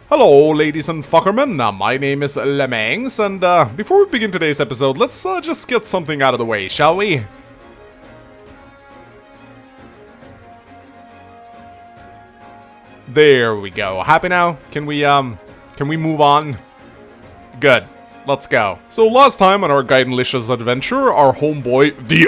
Hello, ladies and fuckermen. My name is Lemangs, and before we begin today's episode, let's just get something out of the way, shall we? There we go. Happy now? Can we move on? Good. Let's go. So last time on our Gaiden adventure, our homeboy, the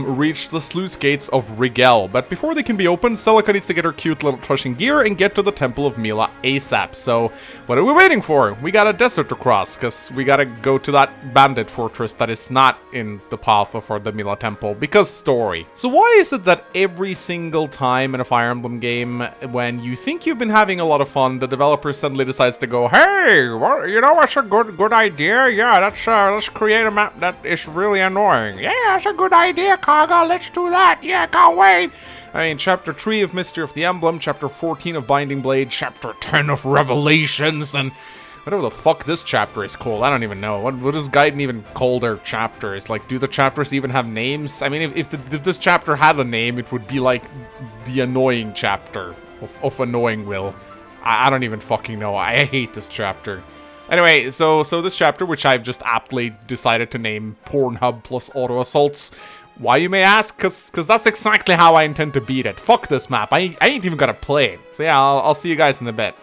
reached the sluice gates of Rigel. But before they can be opened, Celica needs to get her cute little crushing gear and get to the Temple of Mila ASAP. So what are we waiting for? We got a desert to cross, because we gotta go to that bandit fortress that is not in the path of the Mila Temple, because story. So why is it that every single time in a Fire Emblem game, when you think you've been having a lot of fun, the developer suddenly decides to go, hey, you know what's a good idea? Yeah, let's create a map that is really annoying. Yeah, that's a good idea, Kaga. Let's do that. Yeah, can't wait. I mean, Chapter 3 of Mystery of the Emblem, Chapter 14 of Binding Blade, Chapter 10 of Revelations, and whatever the fuck this chapter is called. I don't even know. What does Gaiden even call their chapters? Like, do the chapters even have names? I mean, if this chapter had a name, it would be like the annoying chapter of Annoying Will. I don't even fucking know. I hate this chapter. Anyway, so this chapter, which I've just aptly decided to name Pornhub plus Auto Assaults. Why, you may ask? Cause that's exactly how I intend to beat it. Fuck this map. I ain't even gonna play it. So yeah, I'll see you guys in a bit.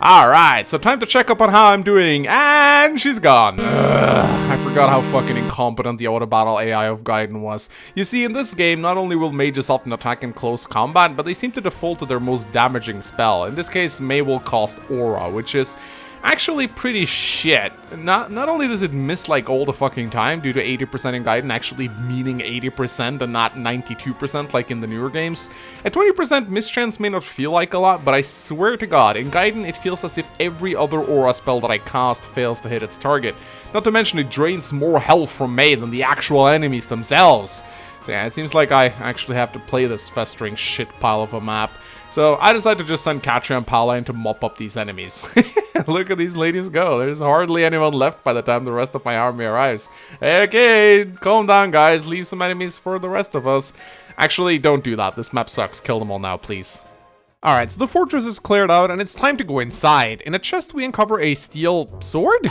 Alright, so time to check up on how I'm doing, and she's gone. I forgot how fucking incompetent the auto battle AI of Gaiden was. You see, in this game, not only will mages often attack in close combat, but they seem to default to their most damaging spell. In this case, May will cost Aura, which is actually pretty shit. Not only does it miss like all the fucking time due to 80% in Gaiden actually meaning 80% and not 92% like in the newer games. At 20% mischance may not feel like a lot, but I swear to god, in Gaiden it feels as if every other aura spell that I cast fails to hit its target. Not to mention it drains more health from May than the actual enemies themselves. So yeah, it seems like I actually have to play this festering shit pile of a map. So I decided to just send Katria and Paula in to mop up these enemies. Look at these ladies go. There's hardly anyone left by the time the rest of my army arrives. Okay, calm down guys. Leave some enemies for the rest of us. Actually, don't do that. This map sucks. Kill them all now, please. Alright, so the fortress is cleared out and it's time to go inside. In a chest we uncover a steel sword?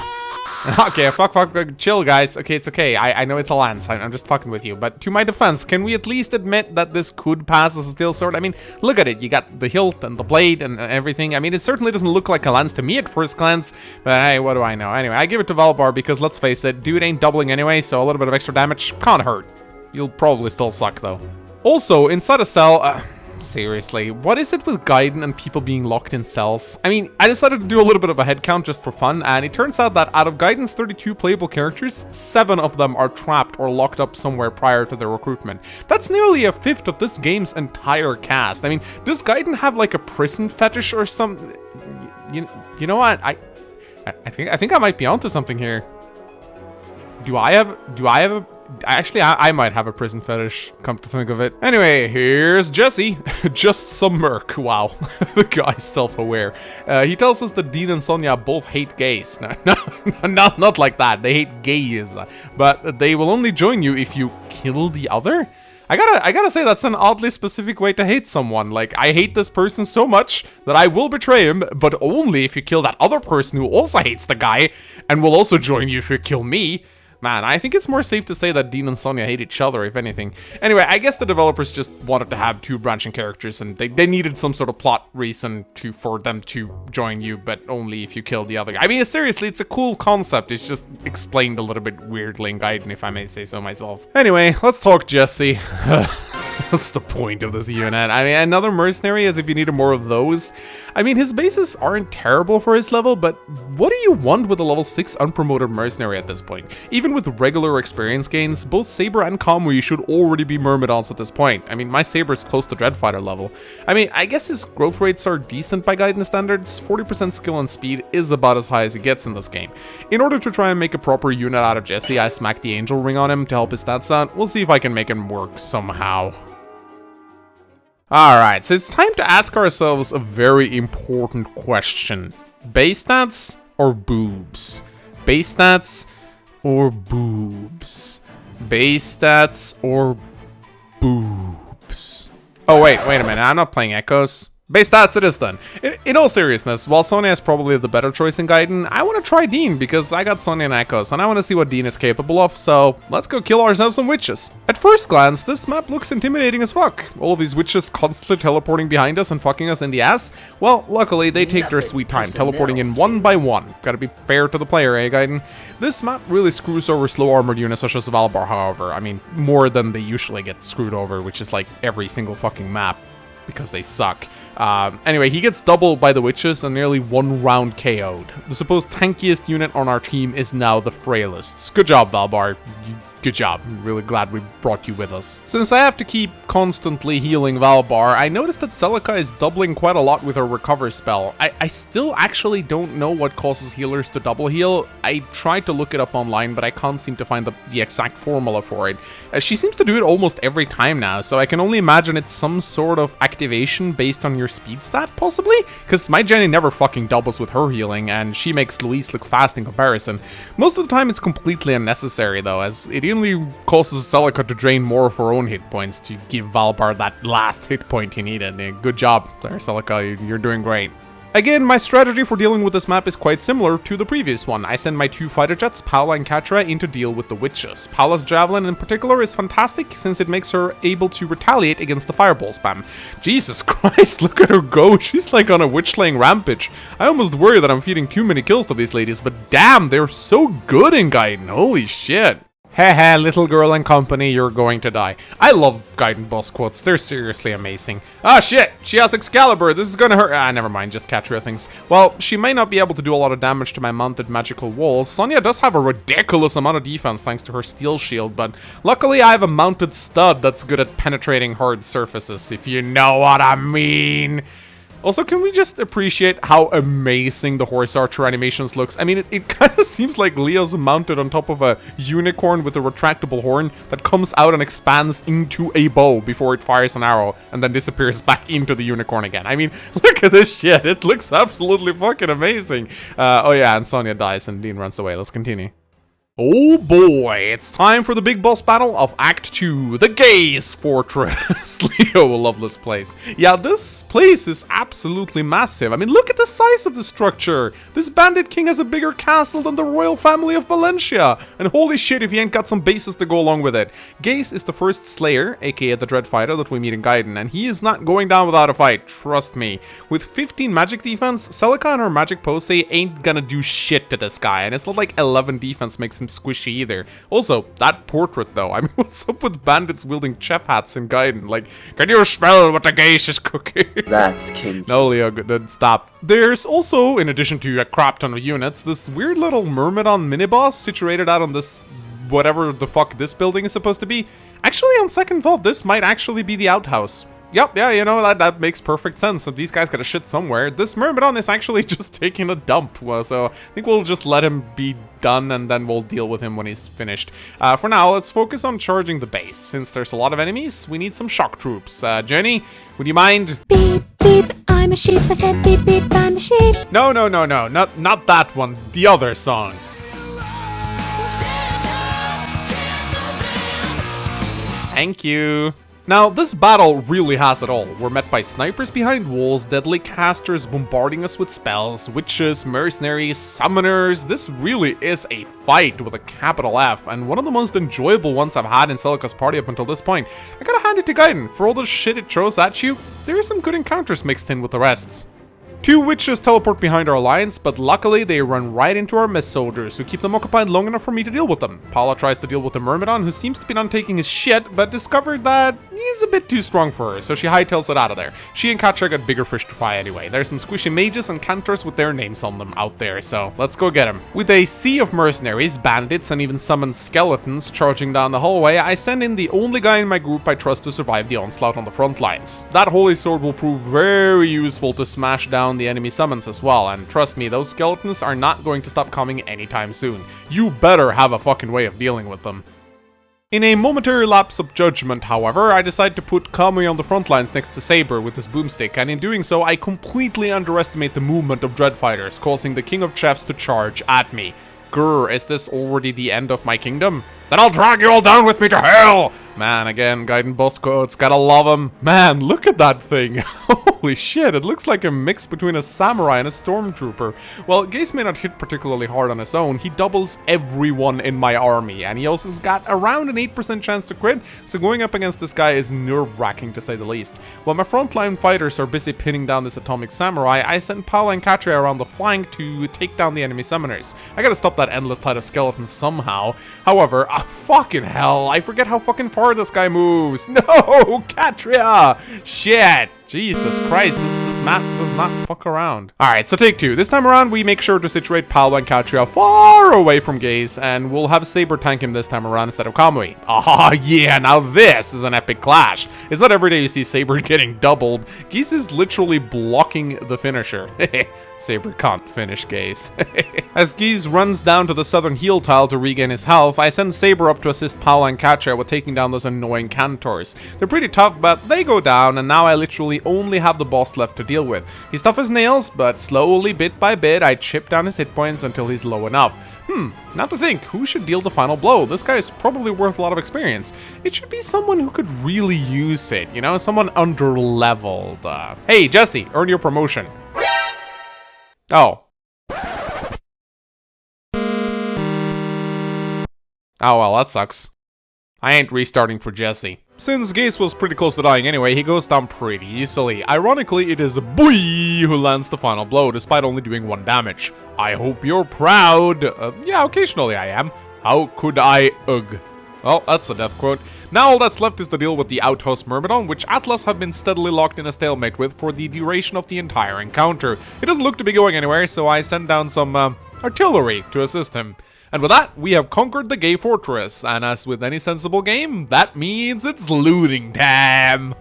Okay, fuck, chill guys. Okay, it's okay. I know it's a lance. I'm just fucking with you. But to my defense, can we at least admit that this could pass as a steel sword? I mean, look at it. You got the hilt and the blade and everything. I mean, it certainly doesn't look like a lance to me at first glance. But hey, what do I know? Anyway, I give it to Valbar because let's face it, dude ain't doubling anyway, so a little bit of extra damage can't hurt. You'll probably still suck though. Also, inside a cell, seriously, what is it with Gaiden and people being locked in cells? I mean, I decided to do a little bit of a headcount just for fun, and it turns out that out of Gaiden's 32 playable characters, 7 of them are trapped or locked up somewhere prior to their recruitment. That's nearly a fifth of this game's entire cast. I mean, does Gaiden have like a prison fetish or some? You know what? I think I might be onto something here. Do I have a? Actually, I might have a prison fetish, come to think of it. Anyway, here's Jesse. Just some merc. Wow. The guy's self-aware. He tells us that Dean and Sonia both hate gays. No, not like that. They hate gays. But they will only join you if you kill the other? I gotta say, that's an oddly specific way to hate someone. Like, I hate this person so much that I will betray him, but only if you kill that other person who also hates the guy, and will also join you if you kill me. Man, I think it's more safe to say that Dean and Sonia hate each other, if anything. Anyway, I guess the developers just wanted to have 2 branching characters, and they needed some sort of plot reason for them to join you, but only if you kill the other guy. I mean, seriously, it's a cool concept. It's just explained a little bit weirdly in Gaiden, if I may say so myself. Anyway, let's talk Jesse. What's the point of this unit? I mean, another mercenary, as if you needed more of those. I mean, his bases aren't terrible for his level, but what do you want with a level 6 unpromoted mercenary at this point? Even with regular experience gains, both Saber and Kamui should already be Myrmidons at this point. I mean, my Saber is close to Dreadfighter level. I mean, I guess his growth rates are decent by Gaiden standards. 40% skill and speed is about as high as it gets in this game. In order to try and make a proper unit out of Jesse, I smacked the Angel Ring on him to help his stats out. We'll see if I can make him work somehow. Alright, so it's time to ask ourselves a very important question. Base stats or boobs? Base stats or boobs? Base stats or boobs? Oh, wait a minute. I'm not playing Echoes. Base stats it is then. In all seriousness, while Sonya is probably the better choice in Gaiden, I want to try Dean because I got Sonya and Echoes and I want to see what Dean is capable of, so let's go kill ourselves some witches. At first glance, this map looks intimidating as fuck. All of these witches constantly teleporting behind us and fucking us in the ass. Well, luckily they take their sweet time, teleporting in one by one. Gotta be fair to the player, eh, Gaiden? This map really screws over slow armored units such as Valbar, however. I mean, more than they usually get screwed over, which is like every single fucking map. Because they suck. Anyway, he gets doubled by the witches and nearly 1 round KO'd. The supposed tankiest unit on our team is now the frailest. Good job, Valbar. Good job. I'm really glad we brought you with us. Since I have to keep constantly healing Valbar, I noticed that Celica is doubling quite a lot with her recover spell. I still actually don't know what causes healers to double heal. I tried to look it up online, but I can't seem to find the exact formula for it. She seems to do it almost every time now, so I can only imagine it's some sort of activation based on your speed stat, possibly? Because my Jenny never fucking doubles with her healing, and she makes Luis look fast in comparison. Most of the time it's completely unnecessary though, as it only causes Celica to drain more of her own hit points to give Valbar that last hit point he needed. Good job there, Celica, you're doing great. Again, my strategy for dealing with this map is quite similar to the previous one. I send my 2 fighter jets, Paula and Catra, in to deal with the witches. Paula's javelin in particular is fantastic since it makes her able to retaliate against the fireball spam. Jesus Christ, look at her go, she's like on a witch-slaying rampage. I almost worry that I'm feeding too many kills to these ladies, but damn, they're so good in Gaiden, holy shit. Haha, little girl and company, you're going to die. I love Gaiden boss quotes, they're seriously amazing. Ah shit, she has Excalibur, this is gonna hurt. Ah, never mind, just Catra things. Well, she may not be able to do a lot of damage to my mounted magical walls. Sonya does have a ridiculous amount of defense thanks to her steel shield, but luckily I have a mounted stud that's good at penetrating hard surfaces, if you know what I mean. Also, can we just appreciate how amazing the horse archer animations looks? I mean, it kind of seems like Leo's mounted on top of a unicorn with a retractable horn that comes out and expands into a bow before it fires an arrow and then disappears back into the unicorn again. I mean, look at this shit. It looks absolutely fucking amazing. Oh yeah, and Sonya dies and Dean runs away. Let's continue. Oh boy, it's time for the big boss battle of Act 2, the Geyse Fortress. Leo will love this place. Yeah, this place is absolutely massive. I mean, look at the size of the structure. This bandit king has a bigger castle than the royal family of Valencia. And holy shit if he ain't got some bases to go along with it. Geyse is the first Slayer, aka the Dread Fighter that we meet in Gaiden, and he is not going down without a fight, trust me. With 15 magic defense, Celica and her magic pose ain't gonna do shit to this guy, and it's not like 11 defense makes him squishy either. Also, that portrait though, I mean, what's up with bandits wielding chef hats in Gaiden? Like, can you smell what the Geyse is cooking? That's kinky. No, Leo, then stop. There's also, in addition to a crap ton of units, this weird little Myrmidon mini-boss situated out on this, whatever the fuck this building is supposed to be. Actually, on second thought, this might actually be the outhouse. Yep, yeah, you know, that makes perfect sense. If these guys gotta shit somewhere, this Myrmidon is actually just taking a dump. Well, so I think we'll just let him be done and then we'll deal with him when he's finished. For now, let's focus on charging the base. Since there's a lot of enemies, we need some shock troops. Jenny, would you mind? Beep, beep, I'm a sheep. I said beep, beep, I'm a sheep. No, not that one. The other song. Thank you. Now, this battle really has it all. We're met by snipers behind walls, deadly casters bombarding us with spells, witches, mercenaries, summoners. This really is a fight with a capital F, and one of the most enjoyable ones I've had in Celica's party up until this point. I gotta hand it to Gaiden. For all the shit it throws at you, there are some good encounters mixed in with the rests. 2 witches teleport behind our lines, but luckily they run right into our mess soldiers, who keep them occupied long enough for me to deal with them. Paula tries to deal with the Myrmidon, who seems to be not taking his shit, but discovered that he's a bit too strong for her, so she hightails it out of there. She and Catra got bigger fish to fry anyway. There's some squishy mages and cantors with their names on them out there, so let's go get them. With a sea of mercenaries, bandits, and even summoned skeletons charging down the hallway, I send in the only guy in my group I trust to survive the onslaught on the front lines. That holy sword will prove very useful to smash down the enemy summons as well, and trust me, those skeletons are not going to stop coming anytime soon. You better have a fucking way of dealing with them. In a momentary lapse of judgment, however, I decide to put Kamui on the front lines next to Saber with his boomstick, and in doing so, I completely underestimate the movement of Dread Fighters, causing the King of Chefs to charge at me. Grr, is this already the end of my kingdom? Then I'll drag you all down with me to hell! Man, again, Gaiden boss quotes, gotta love him. Man, look at that thing. Holy shit, it looks like a mix between a samurai and a stormtrooper. Well, Geyse may not hit particularly hard on his own, he doubles everyone in my army, and he also's got around an 8% chance to crit, so going up against this guy is nerve-wracking to say the least. While my frontline fighters are busy pinning down this atomic samurai, I send Paula and Katria around the flank to take down the enemy summoners. I gotta stop that endless tide of skeletons somehow. However, fucking hell, I forget how fucking far this guy moves. No, Katria! Shit! Jesus Christ, this map does not fuck around. Alright, so take two. This time around, we make sure to situate Paula and Katria far away from Geyse, and we'll have Saber tank him this time around instead of Kamui. Ah, yeah, now this is an epic clash. It's not every day you see Saber getting doubled. Geyse is literally blocking the finisher. Saber can't finish Geyse. As Geyse runs down to the southern heel tile to regain his health, I send Saber up to assist Paula and Katria with taking down those annoying Cantors. They're pretty tough, but they go down, and now I literally only have the boss left to deal with. He's tough as nails, but slowly, bit by bit, I chip down his hit points until he's low enough. Now to think, who should deal the final blow? This guy is probably worth a lot of experience. It should be someone who could really use it, you know, someone under-leveled. Hey, Jesse, earn your promotion. Oh. Oh well, that sucks. I ain't restarting for Jesse. Since Geyse was pretty close to dying anyway, he goes down pretty easily. Ironically, it is Boy who lands the final blow, despite only doing 1 damage. I hope you're proud. Yeah, occasionally I am. How could I, ugh. Well, that's a death quote. Now all that's left is to deal with the outhouse Myrmidon, which Atlas have been steadily locked in a stalemate with for the duration of the entire encounter. It doesn't look to be going anywhere, so I send down some, artillery to assist him. And with that, we have conquered the Gay Fortress, and as with any sensible game, that means it's looting time!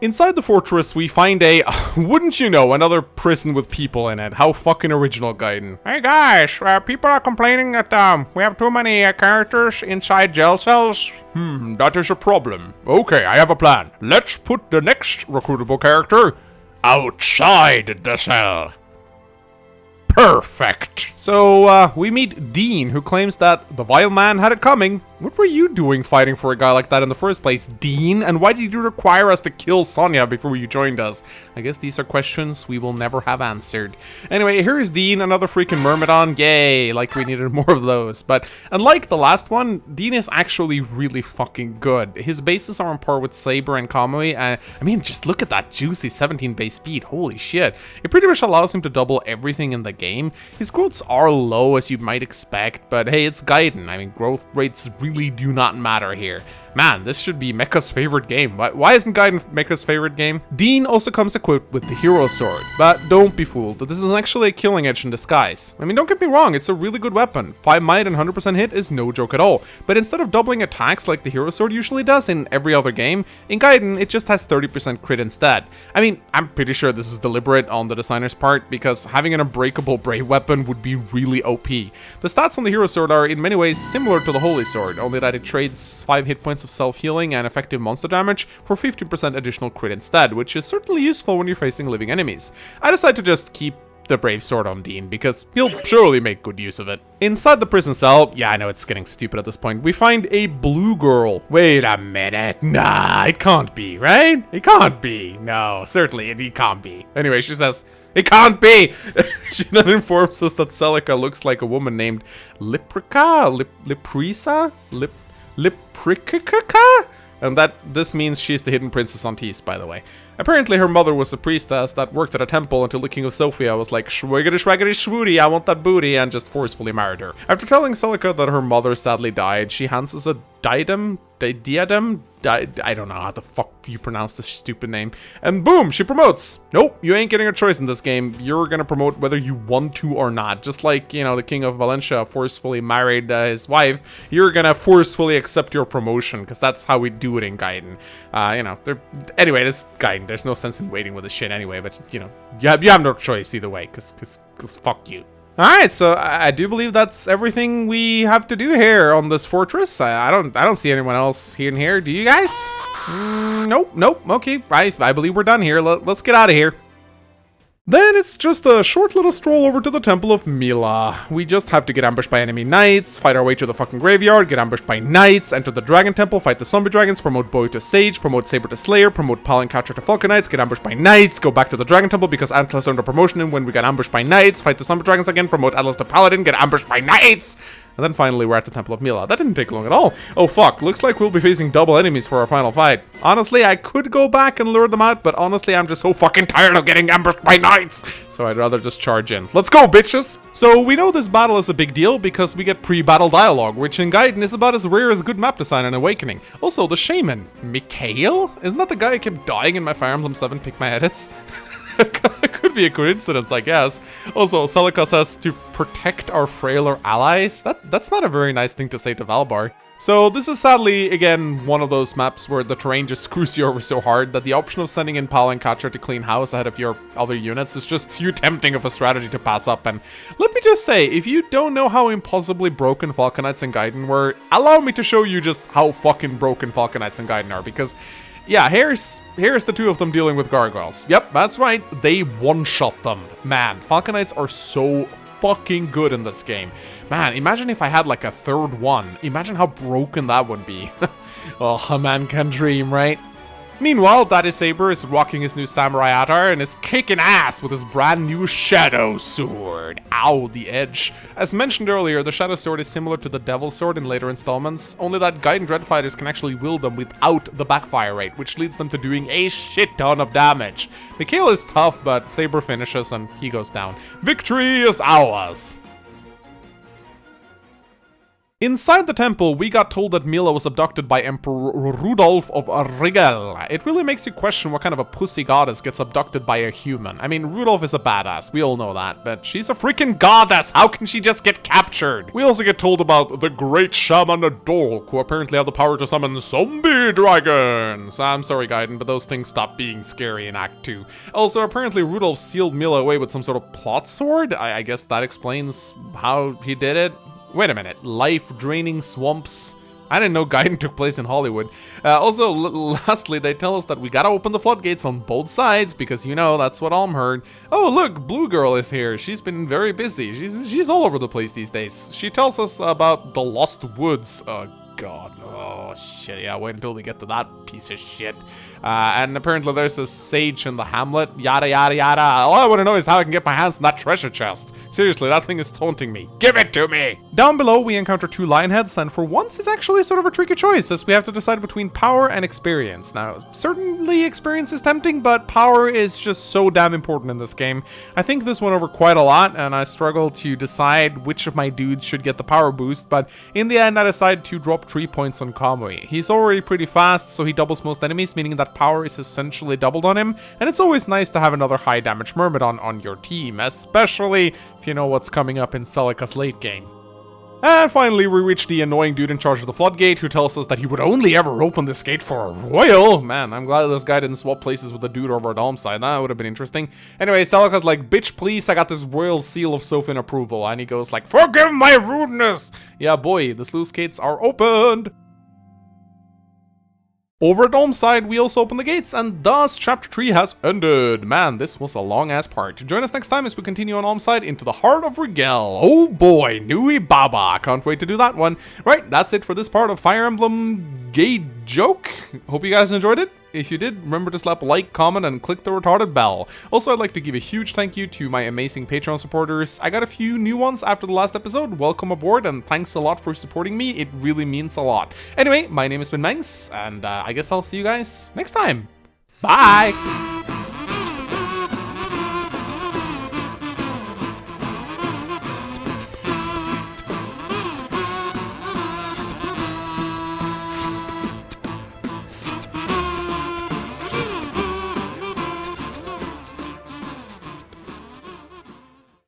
Inside the fortress, we find a, wouldn't you know, another prison with people in it. How fucking original, Gaiden. Hey guys, people are complaining that, we have too many characters inside jail cells. That is a problem. Okay, I have a plan. Let's put the next recruitable character outside the cell. Perfect! So, we meet Dean, who claims that the Vile Man had it coming. What were you doing fighting for a guy like that in the first place, Dean? And why did you require us to kill Sonya before you joined us? I guess these are questions we will never have answered. Anyway, here's Dean, another freaking Myrmidon. Yay, like we needed more of those. But unlike the last one, Dean is actually really fucking good. His bases are on par with Saber and Kamui. I mean, just look at that juicy 17 base speed. Holy shit. It pretty much allows him to double everything in the game. His growths are low, as you might expect, but hey, it's Gaiden. I mean, growth rates really do not matter here. Man, this should be Mecha's favorite game. Why isn't Gaiden Mecha's favorite game? Dean also comes equipped with the Hero Sword, but don't be fooled, this is actually a killing edge in disguise. I mean, don't get me wrong, it's a really good weapon. 5 might and 100% hit is no joke at all, but instead of doubling attacks like the Hero Sword usually does in every other game, in Gaiden, it just has 30% crit instead. I mean, I'm pretty sure this is deliberate on the designer's part, because having an unbreakable Brave weapon would be really OP. The stats on the Hero Sword are in many ways similar to the Holy Sword, only that it trades 5 hit points of self-healing and effective monster damage for 15% additional crit instead, which is certainly useful when you're facing living enemies. I decided to just keep the Brave Sword on Dean, because he'll surely make good use of it. Inside the prison cell, yeah, I know it's getting stupid at this point, we find a blue girl. Wait a minute, nah, it can't be, right? It can't be. No, certainly it can't be. Anyway, she says, it can't be! She then informs us that Celica looks like a woman named Liprica? Liprisa? Liprica? And that this means she's the hidden princess on Tease, by the way. Apparently her mother was a priestess that worked at a temple until the king of Sofia was like, shwiggity shwaggity shwooty, I want that booty, and just forcefully married her. After telling Celica that her mother sadly died, she hands us a diadem? I don't know how the fuck you pronounce this stupid name. And boom, she promotes. Nope, you ain't getting a choice in this game. You're gonna promote whether you want to or not. Just like, you know, the king of Valencia forcefully married his wife, you're gonna forcefully accept your promotion, because that's how we do it in Gaiden. You know, anyway, this Gaiden, there's no sense in waiting with this shit anyway, but, you know, you have no choice either way, because fuck you. Alright, so I do believe that's everything we have to do here on this fortress. I don't see anyone else in here. Do you guys? Nope. Okay, I believe we're done here. Let's get out of here. Then it's just a short little stroll over to the Temple of Mila. We just have to get ambushed by enemy knights, fight our way to the fucking graveyard, get ambushed by knights, enter the Dragon Temple, fight the zombie dragons, promote Boy to Sage, promote Saber to Slayer, promote Palin Catcher to Falcon Knights, get ambushed by knights, go back to the Dragon Temple because Atlas earned a promotion, and when we got ambushed by knights, fight the zombie dragons again, promote Atlas to Paladin, get ambushed by knights! And then finally we're at the Temple of Mila. That didn't take long at all. Oh fuck, looks like we'll be facing double enemies for our final fight. Honestly, I could go back and lure them out, but honestly I'm just so fucking tired of getting ambushed by knights! So I'd rather just charge in. Let's go, bitches! So we know this battle is a big deal because we get pre-battle dialogue, which in Gaiden is about as rare as good map design and Awakening. Also, the shaman, Mikhail? Isn't that the guy who kept dying in my Fire Emblem 7 pick my edits? Could be a coincidence, I guess. Also, Celica says to protect our frailer allies. That's not a very nice thing to say to Valbar. So this is sadly, again, one of those maps where the terrain just screws you over so hard that the option of sending in Pal and Catcher to clean house ahead of your other units is just too tempting of a strategy to pass up. And let me just say, if you don't know how impossibly broken Falcon Knights and Gaiden were, allow me to show you just how fucking broken Falcon Knights and Gaiden are, because yeah, here's the two of them dealing with gargoyles. Yep, that's right, they one-shot them. Man, Falcon Knights are so fucking good in this game. Man, imagine if I had like a third one. Imagine how broken that would be. Oh, a man can dream, right? Meanwhile, Daddy Saber is rocking his new samurai attire and is kicking ass with his brand new Shadow Sword. Ow, the edge. As mentioned earlier, the Shadow Sword is similar to the Devil Sword in later installments, only that Gaiden Dread Fighters can actually wield them without the backfire rate, which leads them to doing a shit ton of damage. Mikhail is tough, but Saber finishes and he goes down. Victory is ours! Inside the temple, we got told that Mila was abducted by Emperor Rudolf of Rigel. It really makes you question what kind of a pussy goddess gets abducted by a human. I mean, Rudolf is a badass, we all know that, but she's a freaking goddess, how can she just get captured? We also get told about the great shaman Adolk, who apparently have the power to summon zombie dragons. I'm sorry, Gaiden, but those things stopped being scary in Act 2. Also, apparently Rudolf sealed Mila away with some sort of plot sword? I guess that explains how he did it. Wait a minute, life-draining swamps? I didn't know Gaiden took place in Hollywood. Also, lastly, they tell us that we gotta open the floodgates on both sides, because, you know, that's what Alm heard. Oh, look, Blue Girl is here. She's been very busy. She's all over the place these days. She tells us about the Lost Woods. Oh, God. Oh, shit. Yeah, wait until we get to that piece of shit. And apparently there's a sage in the hamlet. Yada, yada, yada. All I want to know is how I can get my hands on that treasure chest. Seriously, that thing is taunting me. Give it to me! Down below, we encounter two lion heads, and for once, it's actually sort of a tricky choice, as we have to decide between power and experience. Now, certainly experience is tempting, but power is just so damn important in this game. I think this went over quite a lot, and I struggle to decide which of my dudes should get the power boost, but in the end, I decided to drop 3 points on Kamui. He's already pretty fast, so he doubles most enemies, meaning that power is essentially doubled on him, and it's always nice to have another high damage Myrmidon on your team, especially if you know what's coming up in Celica's late game. And finally, we reach the annoying dude in charge of the floodgate, who tells us that he would only ever open this gate for a royal. Man, I'm glad this guy didn't swap places with the dude over at Alm's side. That would have been interesting. Anyway, Celica's like, bitch, please, I got this royal seal of Sophin approval. And he goes like, forgive my rudeness. Yeah, boy, the sluice gates are opened. Over at Alm's side, we also open the gates, and thus Chapter 3 has ended. Man, this was a long-ass part. Join us next time as we continue on Alm's side into the heart of Rigel. Oh boy, Nui Baba. Can't wait to do that one. Right, that's it for this part of Fire Emblem Gaiden Joke. Hope you guys enjoyed it. If you did, remember to slap like, comment, and click the retarded bell. Also, I'd like to give a huge thank you to my amazing Patreon supporters. I got a few new ones after the last episode. Welcome aboard, and thanks a lot for supporting me. It really means a lot. Anyway, my name has been Mangs, and I guess I'll see you guys next time. Bye!